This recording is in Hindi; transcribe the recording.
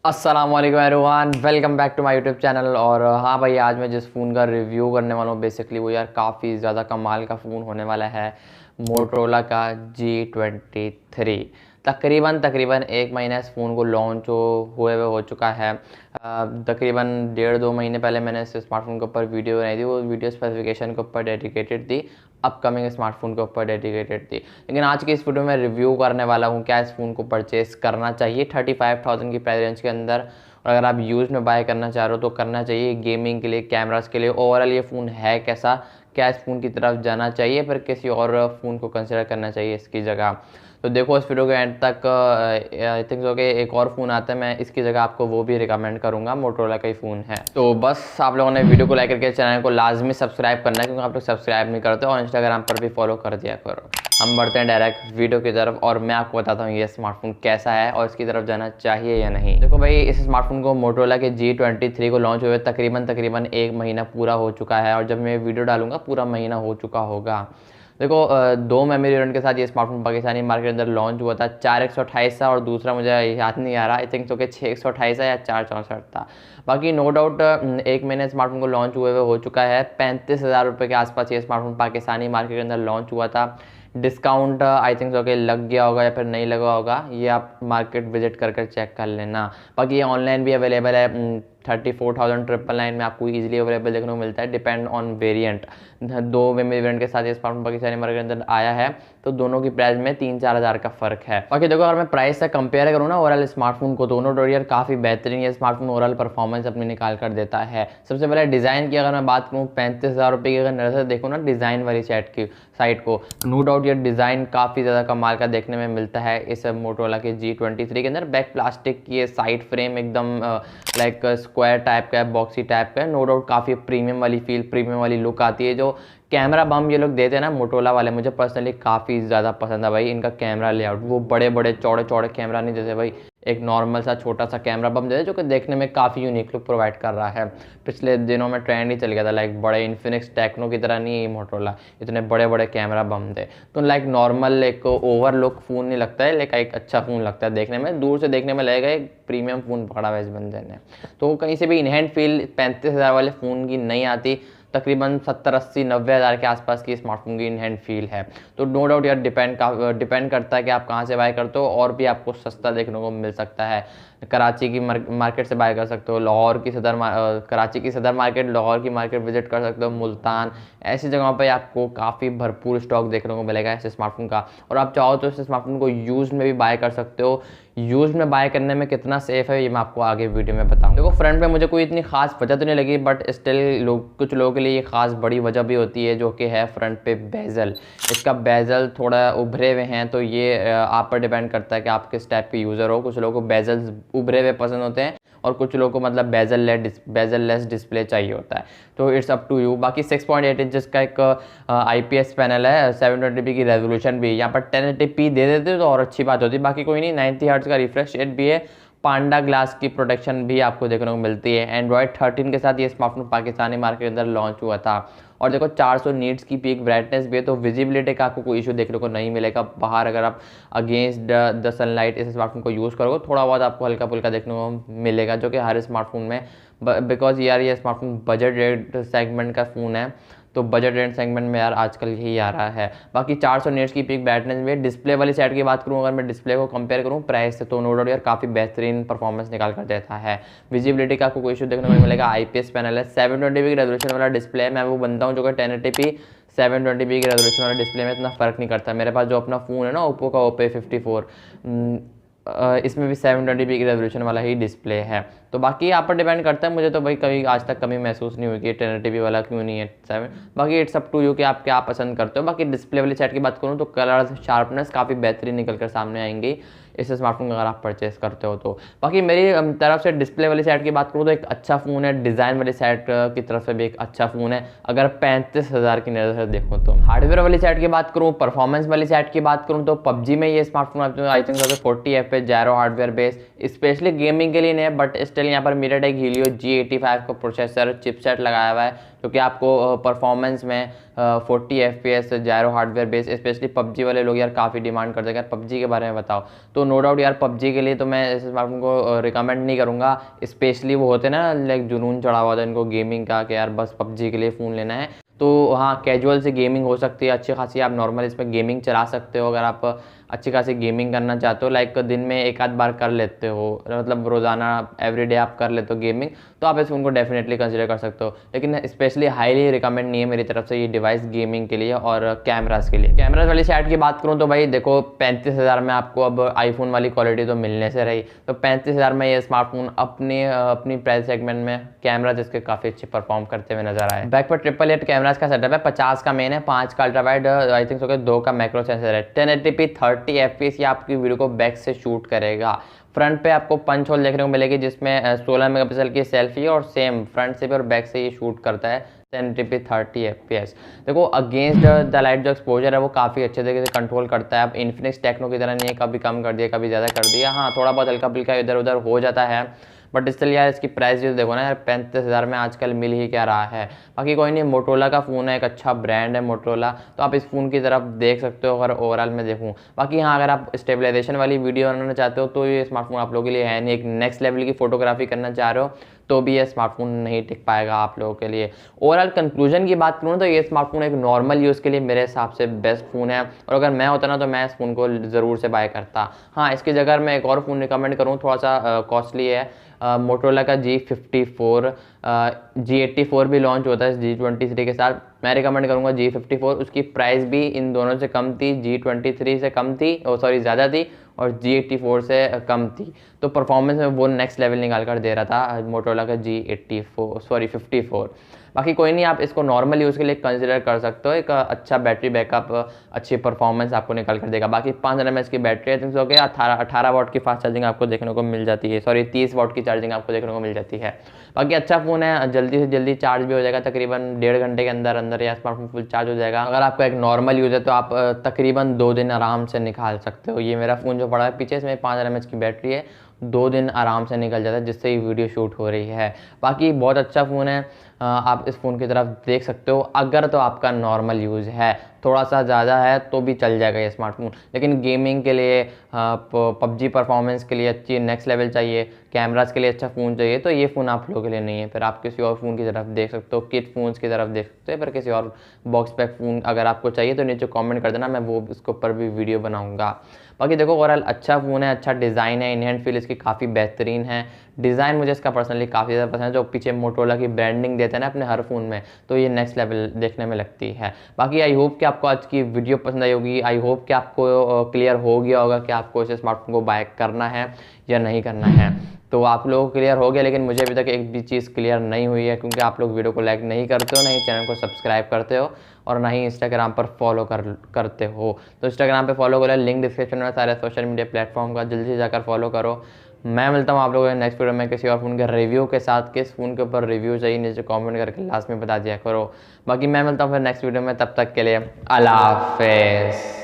अस्सलाम वालेकुम everyone, welcome back to my YouTube channel. और हाँ भाई, आज मैं जिस फ़ोन का रिव्यू करने वाला हूँ बेसिकली वो यार काफ़ी ज़्यादा कमाल का फ़ोन होने वाला है। मोटरोला का G23। तकरीबन एक महीना इस फ़ोन को लॉन्च हुए हुए हो चुका है। तकरीबन 1.5-2 महीने पहले मैंने इस स्मार्टफोन के ऊपर वीडियो बनाई थी। वो वीडियो स्पेसिफिकेशन के ऊपर डेडिकेटेड थी, अपकमिंग स्मार्टफोन के ऊपर डेडिकेटेड थी। लेकिन आज की इस वीडियो में रिव्यू करने वाला हूँ क्या इस फ़ोन को परचेज़ करना चाहिए 35,000 की प्राइस रेंज के अंदर। और अगर आप यूज़ में बाय करना चाह रहे हो तो करना चाहिए। गेमिंग के लिए, कैमरास के लिए, ओवरऑल ये फ़ोन है कैसा, क्या इस फ़ोन की तरफ जाना चाहिए, फिर किसी और फ़ोन को कंसिडर करना चाहिए इसकी जगह। तो देखो इस वीडियो के एंड तक। आई थिंक सो कि एक और फ़ोन आता है, मैं इसकी जगह आपको वो भी रिकमेंड करूँगा। मोटरोला का ही फ़ोन है। तो बस आप लोगों ने वीडियो को लाइक करके चैनल को लाजमी सब्सक्राइब करना है, क्योंकि आप लोग सब्सक्राइब नहीं करते और इंस्टाग्राम पर भी फॉलो कर दिया करो। हम बढ़ते हैं डायरेक्ट वीडियो की तरफ और मैं आपको बताता हूँ ये स्मार्टफोन कैसा है और इसकी तरफ जाना चाहिए या नहीं। देखो भाई, इस स्मार्टफोन को मोटरोला के G23 को लॉन्च हुए तकरीबन एक महीना पूरा हो चुका है, और जब मैं वीडियो डालूंगा पूरा महीना हो चुका होगा। देखो, 2 मेमोरी वेरिएंट के साथ ये स्मार्टफोन पाकिस्तानी मार्केट के अंदर लॉन्च हुआ था। 4 128 था और दूसरा मुझे याद नहीं आ रहा, आई थिंक तो कि 6 128 है या 4 64 था। बाकी नो डाउट एक महीने स्मार्टफोन को लॉन्च हुए हो चुका है। 35,000 रुपये के आसपास ये स्मार्टफोन पाकिस्तानी मार्केट के अंदर लॉन्च हुआ था। डिस्काउंट आई थिंक सो कि लग गया होगा या फिर नहीं लगा होगा, ये आप मार्केट विजिट कर चेक कर लेना। बाकी ये ऑनलाइन भी अवेलेबल है। 34,999 में आपको इजीली अवेलेबल देखने को मिलता है, depend on variant. 2 memory variant के साथ ये स्मार्टफोन पाकिस्तानी मार्केट के अंदर आया है, तो दोनों की प्राइस में 3-4 हज़ार का फ़र्क है। बाकी देखो, अगर मैं प्राइस से कंपेयर करूँ ना ओवरऑल स्मार्टफोन को, दोनों डोरियर काफ़ी बेहतरीन ये स्मार्टफोन ओवरऑल परफॉर्मेंस अपनी निकाल कर देता है। सबसे पहले डिज़ाइन की अगर मैं बात करूँ, 35,000 रुपये की अगर नज़र से देखो ना डिज़ाइन वाली साइड को, नो डाउट ये डिज़ाइन काफ़ी ज़्यादा कमाल का देखने में मिलता है इस मोटरोला के G23 के अंदर। बैक प्लास्टिक की साइड फ्रेम एकदम लाइक स्क्वायर टाइप का है, बॉक्सी टाइप का है। नो डाउट काफ़ी प्रीमियम वाली फील, प्रीमियम वाली लुक आती है। जो कैमरा बम ये लोग देते हैं ना मोटरोला वाले, मुझे पर्सनली काफ़ी ज़्यादा पसंद है भाई इनका कैमरा लेआउट। वो बड़े बड़े चौड़े चौड़े कैमरा नहीं देते भाई, एक नॉर्मल सा छोटा सा कैमरा बम देते, जो कि देखने में काफ़ी यूनिक लुक प्रोवाइड कर रहा है। पिछले दिनों में ट्रेंड ही चल गया था, लाइक बड़े इन्फिनिक्स टेक्नो की तरह नहीं है मोटरोला, इतने बड़े बड़े कैमरा बम थे। तो लाइक नॉर्मल एक ओवर लुक फ़ोन नहीं लगता है, लेकिन एक अच्छा फ़ोन लगता है देखने में। दूर से देखने में लगेगा एक प्रीमियम फ़ोन पकड़ा हुआ इस बंदे ने। तो कहीं से भी इनहैंड फील 35,000 वाले फ़ोन की नहीं आती। तकरीबन 70 80 90 हज़ार के आसपास की स्मार्टफोन की इन हैंड फील है। तो नो डाउट यार डिपेंड करता है कि आप कहाँ से बाय करते हो, और भी आपको सस्ता देखने को मिल सकता है। कराची की मार्केट से बाय कर सकते हो, लाहौर की कराची की सदर मार्केट, लाहौर की मार्केट विजिट कर सकते हो, मुल्तान, ऐसी जगहों पर आपको काफ़ी भरपूर स्टॉक देखने को मिलेगा इस स्मार्टफोन का। और आप चाहो तो इस स्मार्टफोन को यूज़ में भी बाय कर सकते हो। यूज़ में बाय करने में कितना सेफ़ है ये मैं आपको आगे वीडियो में बताऊँ। देखो, फ्रंट पे मुझे कोई इतनी खास वजह तो नहीं लगी, बट स्टिल कुछ लोगों के लिए ये खास बड़ी वजह भी होती है, जो कि है फ्रंट पे बेजल। इसका बेजल थोड़ा उभरे हुए हैं, तो ये आप पर डिपेंड करता है कि आप किस टाइप के यूज़र हो। कुछ लोगों को बेजल उभरे हुए पसंद होते हैं और कुछ लोगों को मतलब बेजल लेस डिस्प्ले चाहिए होता है। तो इट्स अप टू यू। बाकी 6.8 इंचेस का एक IPS पैनल है, 720p की रेजोल्यूशन भी। यहाँ पर 1080p दे देते तो और अच्छी बात होती, बाकी कोई नहीं। 90 हर्ट्ज का रिफ्रेश रेट भी है। पांडा ग्लास की प्रोटेक्शन भी आपको देखने को मिलती है। एंड्रॉयड 13 के साथ ये स्मार्टफोन पाकिस्तानी मार्केट के अंदर लॉन्च हुआ था। और देखो 400 नीट्स की पीक ब्राइटनेस भी है, तो विजिबिलिटी का आपको कोई इशू देखने को नहीं मिलेगा बाहर। अगर आप अगेंस्ट द सनलाइट इस स्मार्टफोन को यूज़ करोगे, थोड़ा बहुत आपको हल्का फुल्का देखने को मिलेगा, जो कि हर स्मार्टफोन में, बिकॉज यार ये स्मार्टफोन बजट रेट सेगमेंट का फ़ोन है, तो बजट रेंज सेगमेंट में यार आजकल यही आ रहा है। बाकी 400 नीट्स की पीक ब्राइटनेस में। डिस्प्ले वाली साइड की बात करूँ, अगर मैं डिस्प्ले को कंपेयर करूँ प्राइस से, तो नो डाउट यार काफ़ी बेहतरीन परफॉर्मेंस निकाल कर देता है। विजिबिलिटी का आपको कोई इशू देखने को मिलेगा। IPS पैनल है, 720p की रेजोल्यूशन वाला डिस्प्ले है। मैं वो बंदा हूँ जो कि 1080p 720p की रेजोल्यूशन वाला डिस्प्ले में इतना फ़र्क नहीं करता। मेरे पास जो अपना फ़ोन है ना, ओप्पो का OP54, इसमें भी 720p की रेजोल्यूशन वाला ही डिस्प्ले है। तो बाकी यहाँ पर डिपेंड करता है। मुझे तो भाई कभी आज तक कमी महसूस नहीं हुई कि 1080p वाला क्यों नहीं है 7। बाकी इट्स अप टू यू कि आप क्या पसंद करते हो। बाकी डिस्प्ले वाली साइड की बात करूँ तो कलर शार्पनेस काफ़ी बेहतरीन निकल कर सामने आएंगी इस स्मार्टफोन अगर आप परचेस करते हो तो। बाकी मेरी तरफ से डिस्प्ले वाली साइड की बात करूँ तो एक अच्छा फ़ोन है। डिज़ाइन वाली साइड की तरफ से भी एक अच्छा फ़ोन है अगर 35,000 की नज़र से देखो तो। हार्डवेयर वाली साइड की बात करूँ, परफॉर्मेंस वाली साइड की बात करूँ तो PUBG में ये स्मार्टफोन आपको I think 40 FPS gyro hardware base specially gaming के लिए नहीं है, बट स्टिल यहाँ पर MediaTek Helio G85 का प्रोसेसर चिपसेट लगाया हुआ है, जो कि आपको परफॉर्मेंस में 40 FPS gyro hardware base, specially PUBG वाले लोग यार काफ़ी डिमांड करते हैं यार पबजी के बारे में बताओ। तो नो डाउट यार पबजी के लिए तो मैं इस स्मार्टफोन को रिकमेंड नहीं करूँगा। स्पेशली वो होते हैं ना लाइक जुनून चढ़ा हुआ था इनको गेमिंग का कि यार बस पबजी के लिए फ़ोन लेना है। तो हाँ, कैजुअल से गेमिंग हो सकती है अच्छी खासी, आप नॉर्मल इसमें गेमिंग चला सकते हो। अगर आप अच्छी खासी गेमिंग करना चाहते हो, लाइक दिन में एक आध बार कर लेते हो, मतलब रोज़ाना एवरीडे आप कर लेते हो गेमिंग, तो आप इस फ़ोन को डेफिनेटली कंसिडर कर सकते हो। लेकिन स्पेशली हाईली रिकमेंड नहीं है मेरी तरफ से ये डिवाइस गेमिंग के लिए और कैमरास के लिए। कैमरास वाली साइड की बात करूँ तो भाई देखो 35,000 में आपको अब आईफोन वाली क्वालिटी तो मिलने से रही, तो 35,000 में ये स्मार्टफोन अपनी प्राइस सेगमेंट में कैमरा जिसके काफ़ी अच्छे परफॉर्म करते हुए नजर आए। बैक पर 888 कैमरास का सेटअप है, 50 का मेन है, 5 का अल्ट्रा वाइड, आई थिंक 2 का मैक्रो सेंसर है, 1080p 30 FPS ये आपकी वीडियो को बैक से शूट करेगा। फ्रंट पे आपको पंच होल देखने को मिलेगी जिसमें 16 मेगापिक्सल की सेल्फी है और सेम फ्रंट से भी और बैक से ये शूट करता है 1080p 30 FPS। देखो अगेंस्ट द लाइट जो एक्सपोजर है वो काफ़ी अच्छे तरीके से कंट्रोल करता है। अब इन्फिनिक्स टेक्नो की तरह नहीं है कभी कम कर दिया कभी ज़्यादा कर दिया, हाँ थोड़ा बहुत हल्का फुल्का इधर उधर हो जाता है, बट स्टिल यार इसकी प्राइस जो देखो ना यार 35,000 में आजकल मिल ही क्या रहा है। बाकी कोई नहीं, मोटोरोला का फ़ोन है, एक अच्छा ब्रांड है मोटोरोला, तो आप इस फ़ोन की तरफ देख सकते हो अगर ओवरऑल में देखूँ। बाकी हाँ, अगर आप स्टेबलाइजेशन वाली वीडियो बनाना चाहते हो तो ये स्मार्टफोन आप लोगों के लिए है नहीं। एक नेक्स्ट लेवल की फोटोग्राफी करना चाह रहे हो तो भी ये स्मार्टफोन नहीं टिक पाएगा आप लोगों के लिए। ओवरऑल कंक्लूजन की बात करूँ तो ये स्मार्टफोन एक नॉर्मल यूज़ के लिए मेरे हिसाब से बेस्ट फ़ोन है, और अगर मैं होता ना तो मैं इस फ़ोन को ज़रूर से बाय करता। हाँ, इसकी जगह मैं एक और फ़ोन रिकमेंड करूँ, थोड़ा सा कॉस्टली है, मोटोरोला का G54, G84 भी लॉन्च होता है G23 के साथ, मैं रिकमेंड करूँगा G54। उसकी प्राइस भी इन दोनों से कम थी, G23 से कम थी, सॉरी ज़्यादा थी, और G84 से कम थी, तो परफॉर्मेंस में वो नेक्स्ट लेवल निकाल कर दे रहा था मोटोरोला का G54। बाकी कोई नहीं, आप इसको नॉर्मल यूज़ के लिए कंसिडर कर सकते हो। एक अच्छा बैटरी बैकअप, अच्छी परफॉर्मेंस आपको निकाल कर देगा। बाकी 5 mAh की बैटरी है, तो 18 वाट की फास्ट चार्जिंग आपको देखने को मिल जाती है, सॉरी 30 वाट की चार्जिंग आपको देखने को मिल जाती है। बाकी अच्छा फ़ोन है, जल्दी से जल्दी चार्ज भी हो जाएगा, तकरीबन 1.5 घंटे के अंदर अंदर या स्मार्टफोन फुल चार्ज हो जाएगा। अगर आपका एक नॉर्मल यूज़ है तो आप तकरीबन 2 दिन आराम से निकाल सकते हो। ये मेरा फ़ोन जो पड़ा है पीछे, इसमें 5 mAh की बैटरी है, 2 दिन आराम से निकल जाता है, जिससे ये वीडियो शूट हो रही है। बाकी बहुत अच्छा फ़ोन है, आप इस फ़ोन की तरफ देख सकते हो अगर तो आपका नॉर्मल यूज़ है, थोड़ा सा ज़्यादा है तो भी चल जाएगा ये स्मार्टफोन। लेकिन गेमिंग के लिए, पबजी परफॉर्मेंस के लिए अच्छी नेक्स्ट लेवल चाहिए, कैमरास के लिए अच्छा फ़ोन चाहिए, तो ये फ़ोन आप लोगों के लिए नहीं है। फिर आप किसी और फ़ोन की तरफ देख सकते हो, किट फ़ोन्स की तरफ देख सकते हो, फिर किसी और बॉक्स पैक फ़ोन अगर आपको चाहिए तो नीचे कमेंट कर देना, मैं वो उसके ऊपर भी वीडियो बनाऊँगा। बाकी देखो ओवरऑल अच्छा फ़ोन है, अच्छा डिज़ाइन है, इन हैंड फील इसकी काफ़ी बेहतरीन है। डिज़ाइन मुझे इसका पर्सनली काफ़ी ज़्यादा पसंद है, जो पीछे मोटोरोला की ब्रांडिंग देते हैं ना अपने हर फ़ोन में, तो ये नेक्स्ट लेवल देखने में लगती है। बाकी आई होप कि आपको आज की वीडियो पसंद आई होगी, आई होप कि आपको क्लियर हो गया होगा कि आपको इस स्मार्टफोन को बाय करना है या नहीं करना है। तो आप लोगों को क्लियर हो गया, लेकिन मुझे अभी तक एक भी चीज़ क्लियर नहीं हुई है, क्योंकि आप लोग वीडियो को लाइक नहीं करते हो, ना ही चैनल को सब्सक्राइब करते हो, और ना ही इंस्टाग्राम पर फॉलो करते हो। तो इंस्टाग्राम पे फॉलो करो, लिंक डिस्क्रिप्शन में सारे सोशल मीडिया प्लेटफॉर्म का, जल्दी से जाकर फॉलो करो। मैं मिलता हूँ आप लोगों को नेक्स्ट वीडियो में किसी और फ़ोन के रिव्यू के साथ। किस फ़ोन के ऊपर रिव्यू चाहिए नीचे कमेंट करके लास्ट में बता दिया करो। बाकी मैं मिलता हूँ फिर नेक्स्ट वीडियो में, तब तक के लिए अल्लाह हाफ़िज़।